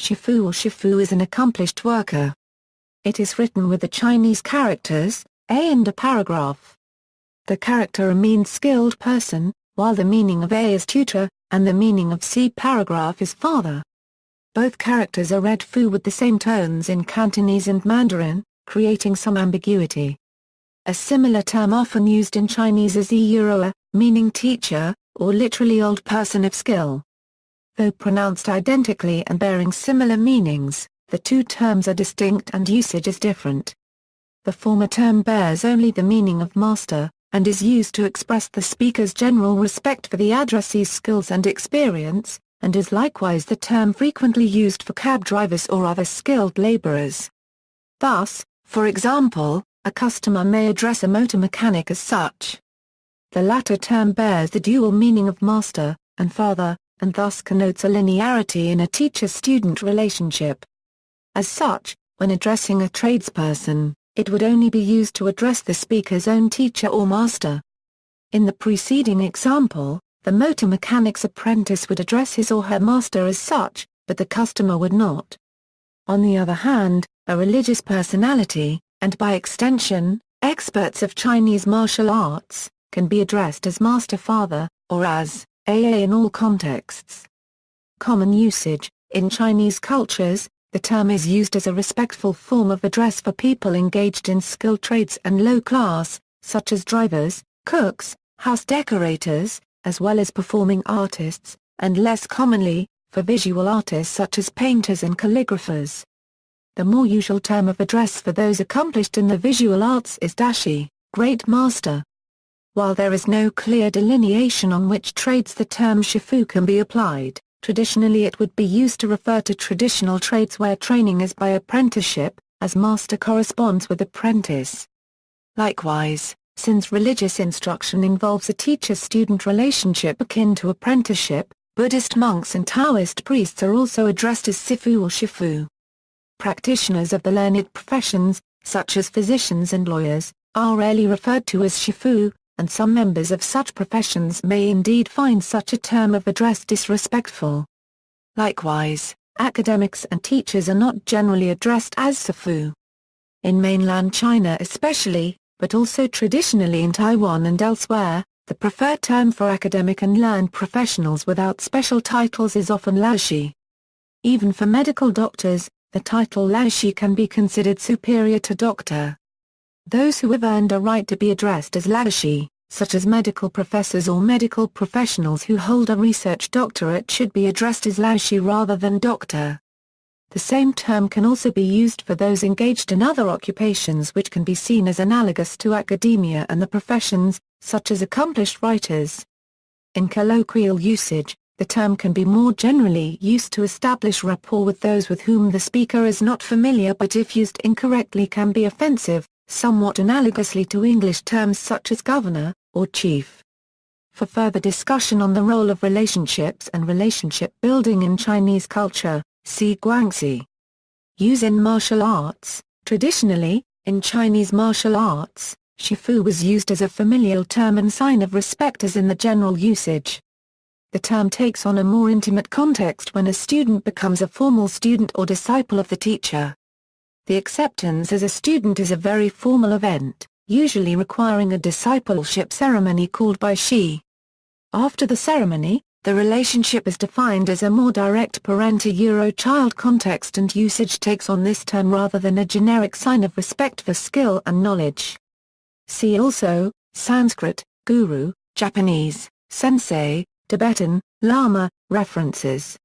Shifu or shifu is an accomplished worker. It is written with the Chinese characters, A and a paragraph. The character A means skilled person, while the meaning of A is tutor, and the meaning of C paragraph is father. Both characters are read fu with the same tones in Cantonese and Mandarin, creating some ambiguity. A similar term often used in Chinese is Yuroa, meaning teacher, or literally old person of skill. Though pronounced identically and bearing similar meanings, the two terms are distinct and usage is different. The former term bears only the meaning of master, and is used to express the speaker's general respect for the addressee's skills and experience, and is likewise the term frequently used for cab drivers or other skilled laborers. Thus, for example, a customer may address a motor mechanic as such. The latter term bears the dual meaning of master and father, and thus connotes a linearity in a teacher-student relationship. As such, when addressing a tradesperson, it would only be used to address the speaker's own teacher or master. In the preceding example, the motor mechanic's apprentice would address his or her master as such, but the customer would not. On the other hand, a religious personality, and by extension, experts of Chinese martial arts, can be addressed as master father, or as AA in all contexts. Common usage: in Chinese cultures, the term is used as a respectful form of address for people engaged in skilled trades and low class, such as drivers, cooks, house decorators, as well as performing artists, and less commonly, for visual artists such as painters and calligraphers. The more usual term of address for those accomplished in the visual arts is dashi, great master. While there is no clear delineation on which trades the term shifu can be applied, traditionally it would be used to refer to traditional trades where training is by apprenticeship, as master corresponds with apprentice. Likewise, since religious instruction involves a teacher-student relationship akin to apprenticeship, Buddhist monks and Taoist priests are also addressed as sifu or shifu. Practitioners of the learned professions, such as physicians and lawyers, are rarely referred to as shifu, and some members of such professions may indeed find such a term of address disrespectful. Likewise, academics and teachers are not generally addressed as sifu. In mainland China especially, but also traditionally in Taiwan and elsewhere, the preferred term for academic and learned professionals without special titles is often laoshi. Even for medical doctors, the title laoshi can be considered superior to doctor. Those who have earned a right to be addressed as laoshi, such as medical professors or medical professionals who hold a research doctorate, should be addressed as laoshi rather than doctor. The same term can also be used for those engaged in other occupations which can be seen as analogous to academia and the professions, such as accomplished writers. In colloquial usage, the term can be more generally used to establish rapport with those with whom the speaker is not familiar, but if used incorrectly can be offensive, somewhat analogously to English terms such as governor, or chief. For further discussion on the role of relationships and relationship building in Chinese culture, see Guangxi. Use in martial arts. Traditionally, in Chinese martial arts, shifu was used as a familial term and sign of respect as in the general usage. The term takes on a more intimate context when a student becomes a formal student or disciple of the teacher. The acceptance as a student is a very formal event, usually requiring a discipleship ceremony called by shi. After the ceremony, the relationship is defined as a more direct parent-to-child context, and usage takes on this term rather than a generic sign of respect for skill and knowledge. See also, Sanskrit, guru, Japanese, sensei, Tibetan, lama. References